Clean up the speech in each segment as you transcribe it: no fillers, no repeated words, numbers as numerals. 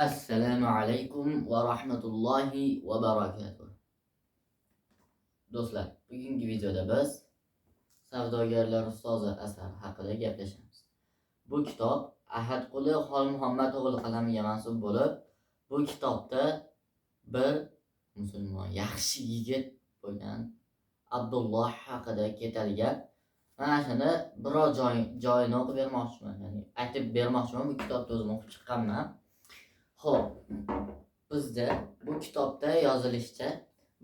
Assalomu alaykum va rahmatullohi va barakatuh. Do'stlar, bugungi videoda biz savdogarlar ustozi asari haqida gaplashamiz. Bu kitob Ahadquli Xolmuhammad o'g'li qalamiga mansub bo'lib, bu kitobda bir musulmon yaxshi yigit bo'lgan Abdulloh haqida ketilgan. Mana shuni biror joyini o'qib bermoqchiman, ya'ni aytib bermoqchiman. Bu kitobni o'zim o'qib chiqqanman. Xo'p, bizda bu kitobda yozilishicha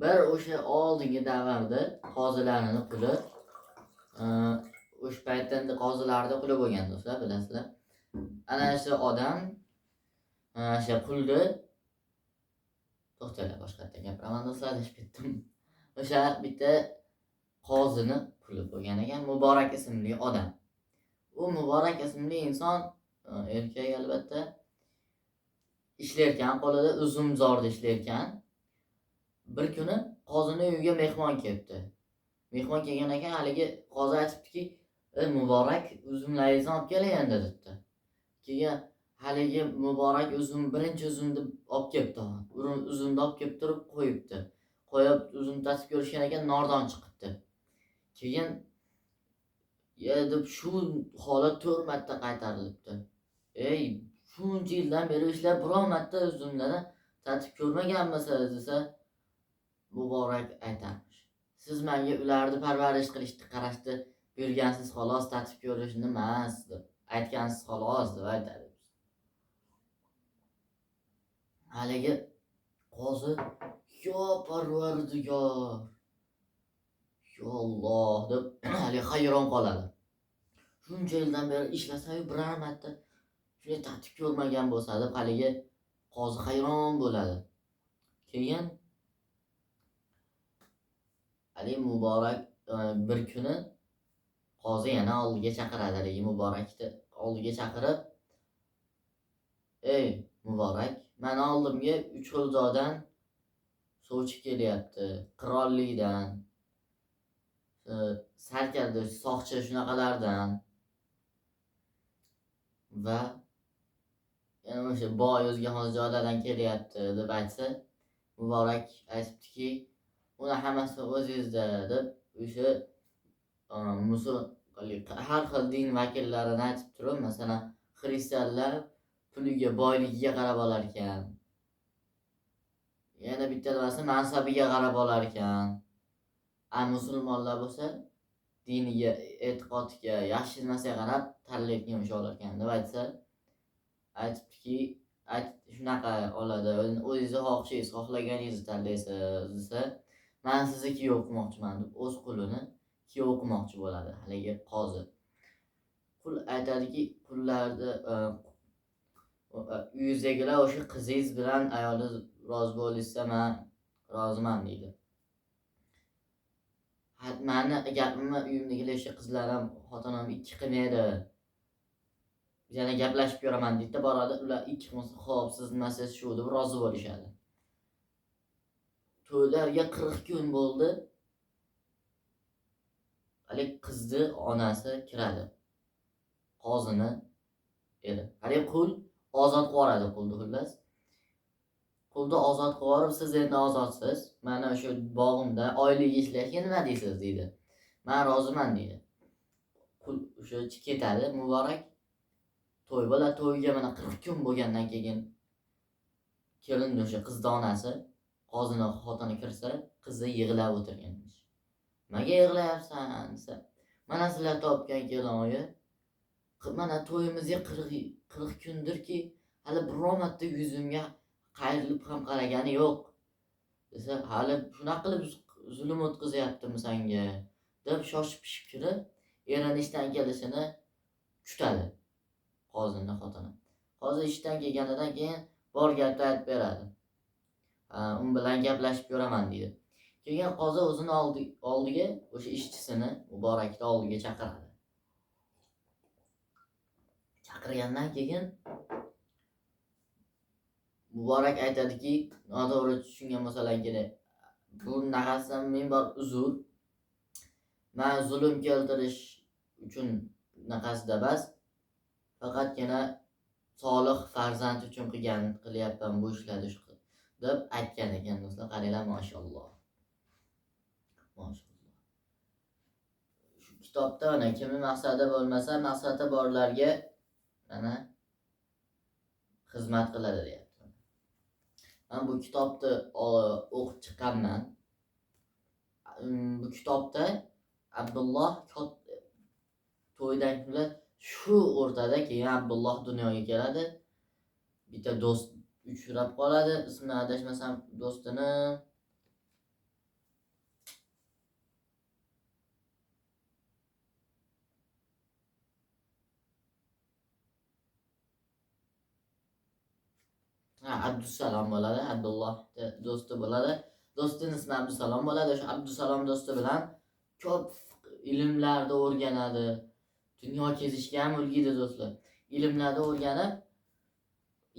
bir o'sha oldingi davrda qozilarning quli, o'sha paytda endi qozilarning quli bo'lgan do'stlar, bilasizlar. Ana shu odam o'sha qulni to'xtanglar, boshqatdan gapiraman do'stlar, deb ketdim. O'sha bitta qozini quli bo'lgan ekan, Muborak ismli odam. U Muborak ismli inson erkak albatta ishlarkan, qo'lida uzumzorda ishlarkan. Bir kuni qozini uyiga mehmon kelibdi. Mehmon kelgan ekan, haligi qozi aytibdiki, Muborak uzumlaringizni olib kelay endi debdi. Keyin haligi Muborak birinchi uzumni olib kelibdi. Uzumni olib kelib turib qo'yibdi. Qo'yib uzum tatib ko'rishgan ekan, nordon chiqibdi. Keyin deb shu holat 4 marta qaytarilibdi. Shuncha yildan beri ishlab biror marta uzumlarni tatib ko'rmaganmisiz desa, Muborak aytarmish. Siz menga ularni parvarish qilishni, qarashni buyurgansiz, xolos, tatib ko'rishni emas deb aytgansiz, xolos deb aytadi. Haligi qozi, yo Parvardigor, yo Alloh deb haligi hayron qoladi. Shuncha yildan beri ishlasa-yu biror marta shuni tatib ko'rmagan bo'lsa deb haligi qozi hayron bo'ladi. Keyin Ali Muborak bir kuni qozi yana oldiga chaqiradi. Ali Muborakni oldiga chaqirib, "Ey Muborak, men oldimga 3 xiljodan sovchi kelyapti. Qirollikdan, sarkardosh, soqchi shunaqalardan va yana o'sha boy o'zga xos joylardan kelyapti" deb aytsa, Muborak aytibdiki, "Uni hammasi o'zingizda" deb o'sha har xil din vakillarini aytib turib, masalan, xristianlar puliga, boyligiga qarab olar ekan. Yana bitta nimasi mansabiga qarab olar ekan. Musulmonlar bo'lsa diniga, e'tiqodiga, yaxshi narsaga qarab tanlaydigan yo'l olar ekan deb aytsa, aytibdiki, shunaqa oladi. O'zingizni xohishingiz, xohlaganingizni tanlaysiz desa, men sizni kuyov qilmoqchiman deb o'z qulini kuyov qilmoqchi bo'ladi haligi qozi. Qul aytadiki, qullarni uyingizdagilar o'sha qizingiz bilan ayolingiz rozi bo'lsa, men roziman deydi. Meni gapimni uyimdagilar o'sha qizlar ham, xotinim 2 qilmaydi. Yana gaplashib ko'raman deydi, boradi, ular 2 qilsa, xo'p, siz nimasiz shu deb rozi bo'lishadi. To'ylarga 40 kun bo'ldi. Hali qizni onasi kiradi. Qozini eri. Hali qul ozod qiladi qulni, xullas. Qulni ozod qilib, siz endi ozodsiz. Mana o'sha bog'imda oylik ishlashga nima deysiz deydi. Men roziman deydi. Qul o'sha ketadi, Muborak to'y bo'ladi. To'yga mana 40 kun bo'lgandan keyin kelin o'sha qizni onasi qozini xotini kirsa, qizi yig'lab o'tirganmish. Nimaga yig'layapsan desa, mana sizlar topgan kelinoyi, mana to'yimizga 40 kundirki, hali biror marta yuzimga qayrilib ham qaragani yo'q desa, hali shunaqa qilib zulm o'tkazyaptimi senga deb shoshib pishib kirib, erini ishdan kelishini kutadi qozini xotini. Qozi ishdan kelganidan keyin bor gapni aytib beradi. Un bilan gaplashib ko'raman deydi. Keyin qozi o'zini oldiga o'sha ishchisini Muborakni oldiga chaqiradi. Chaqirgandan keyin Muborak aytadiki, noto'g'ri tushungan bo'lsalar kerak. Bu naqasidan men bor uzr. Men zulm keltirish uchun naqasida emas, faqatgina solih farzand uchun qilyapman bu ishlarni deb aytgan ekan do'stlar. Qaranglar, mashalloh. Mashalloh. Shu kitobda mana kimning maqsadi bo'lmasa, maqsadi borlarga mana xizmat qiladi deyapti. Men bu kitobni o'qib chiqqanman. Bu kitobda Abdulloh to'ydan keyin shu o'rtada keyin Abdulloh dunyoga keladi. Bitta do'st uchrab qoladi. Ismini adashmasam do'stini Abdusalom bo'ladi. Abdulloh do'sti bo'ladi. Do'stining ismi Abdusalom bo'ladi. O'sha Abdusalom do'sti bilan ko'p ilmlarni o'rganadi. Dunyo kezishga ham ulg'aydi do'stlar. Ilmlarni o'rganib,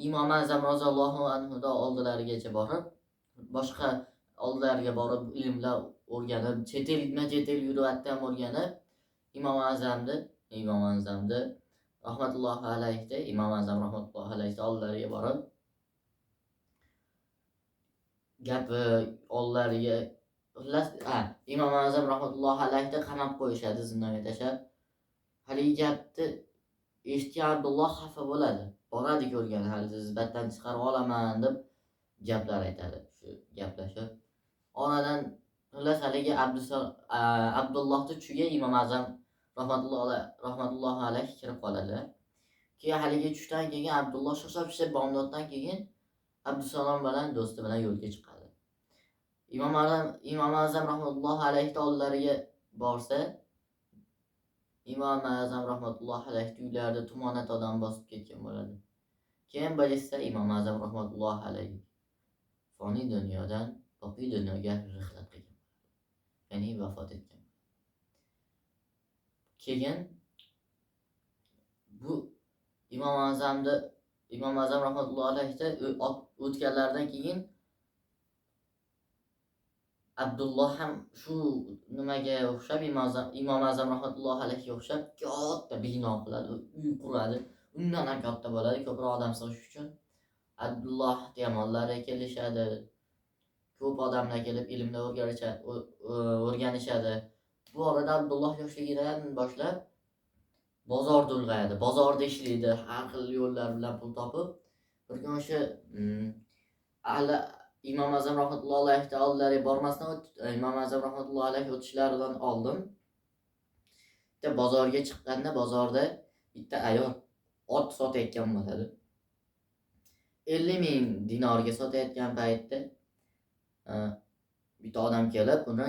Imom Azam roziyallohu anhudan oldilarigacha borib, boshqa oldilariga borib ilmlar o'rganib, chet el yuribdi ham o'rganib, Imom Azam rahmatullohi alayhi oldilariga borib gapi oldilariga Imom Azam rahmatullohi alayhi qamab qo'yishadi, zindonga tashlab. Haligi gapni eshitgan Abdulloh xafa bo'ladi. Boradi ko'rgan, hali zizbatdan chiqarib olaman deb gaplar aytadi. Shu gaplashib. Oradan haligi Abdullohni tushiga Imom Azam rahmatullohi alayhi kirib qoladi. Keyin haligi tushdan keyin Abdulloh shosha-pisha bomdoddan keyin Abdusalom bilan do'sti bilan yo'lga chiqadi. Imom Azam rahmatullohi alayhi oldilariga borsa, Imom Azam rahmatullohi alayhi uylarida tumonat odam bosib ketgan bo'ladi. Keyin bilsa Imom Azam rahmatullohi alayhi foniy dunyodan boqiy dunyoga rihlat qilgan. Ya'ni vafot etgan. Keyin bu Imom Azam rahmatullohi alayhi o'tganlardan keyin Abdulloh ham shu nimaga o'xshab Imom Azam rahmatullohi alayhiga o'xshab katta bino qiladi, uy quradi. Undan ham katta bo'ladi, ko'proq odam sig'ish uchun. Abdulloh yamonlari kelishadi. Ko'p odamlar kelib ilmni o'rganishadi. Bu orada Abdulloh yoshligidan boshlab bozorda ulg'ayadi. Bozorda ishlaydi, har xil yo'llar bilan pul topib. Bir kun o'sha Imom Azam rahmatullohi alayhi oldilariga bormasdan Imom Azam rahmatullohi alayhi o'tishlaridan oldin bitta bozorga chiqqanda bozorda bitta ayol ot sotayotgan bo'ladi. 50 ming dinorga sotayotgan paytda bitta odam kelib uni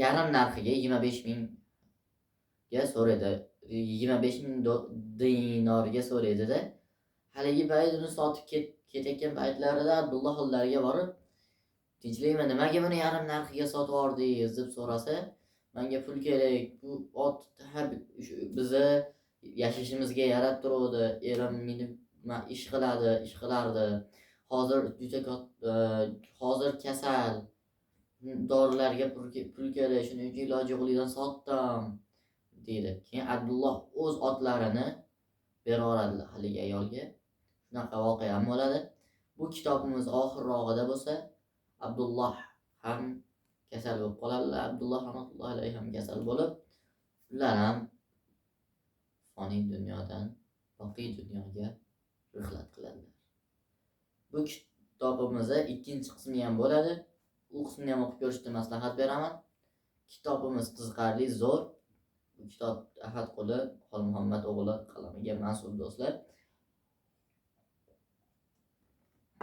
yarim narxiga 25 mingga so'raydi. 25 ming dinorga so'raydida, haligi payt uni sotib ketayotgan paytlarida Abdulloh oldilariga borib, tinchlikmi, nimaga buni yarim narxiga sotib yubordingiz deb so'rasa, menga pul kerak, bu ot bizni yashashimizga yarab turadi, erim meni ish qilardi. Hozir kasal, dorilarga pul kerak, shuning uchun iloji yo'qligidan sotdim deydi. Keyin Abdulloh o'z otlarini beraveradi haligi ayolga. Shunaqa voqea ham bo'ladi. Bu kitobimiz oxirrog'ida bo'lsa, Abdulloh ham kasal bo'lib qoladilar. Abdulloh rahmatullohi alayhi ham kasal bo'lib, ular ham foniy dunyodan boqiy dunyoga rihlat qiladilar. Bu kitobimizda ikkinchi qismi ham bo'ladi. U qismini ham o'qib ko'rishni maslahat beraman. Kitobimiz qiziqarli, zo'r. Bu kitob Ahad Quli Xolmuhammad o'g'li qalamiga mansub do'stlar.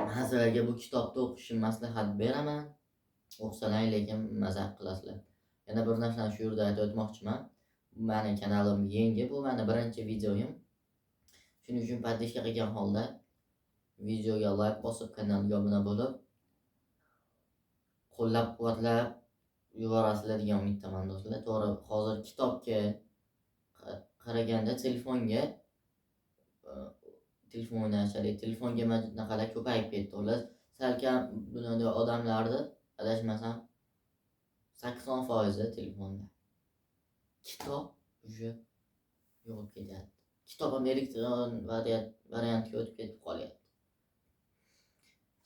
Men sizlarga bu kitobni o'qishni maslahat beraman. O'qisalar, lekin mazaq qilasizlar. Yana bir narsani shu yerda aytib o'tmoqchiman. Bu mening kanalim yangi, bu mening birinchi videoyim. Shuning uchun podpishka qilgan holda videoga like bosib, kanalga obuna bo'lib, qo'llab-quvvatlab yuborasizlar degan umiddaman do'stlar. To'g'ri, hozir kitobga qaraganda telefonga naqalar ko'payib ketdi. Ular salkam dunyoda odamlarni adashmasam 80% telefonda. Kitob уже yo'q ketyapti. kitob ham elektron variantga o'tib ketib qolyapti.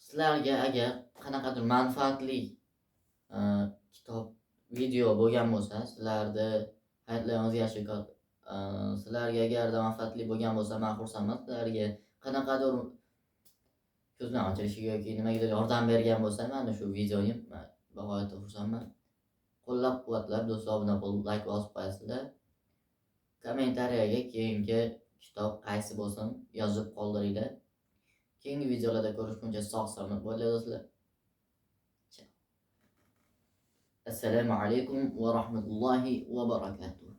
Sizlarga agar qanaqadir manfaatli kitob, video bo'lgan bo'lsa, hayotlaringiz yaxshi sizlarga agarda manfaatli bo'lgan bo'lsa, men xursandman. Sizlarga qanaqadir ko'zdan ochilishiga yoki nimagadir yordam bergan bo'lsa, mana shu videoyim bag'oyatda xursandman. Qo'llab-quvvatlab, do'stlar obuna bo'lib, like bosib qo'yasizlar. Kommentariyaga keyingi kitob qaysi bo'lsin yozib qoldiringlar. Keyingi videolarda ko'rishguncha sog'-salomat bo'linglar do'stlar. Assalomu alaykum va rahmatullohi va barakatuh.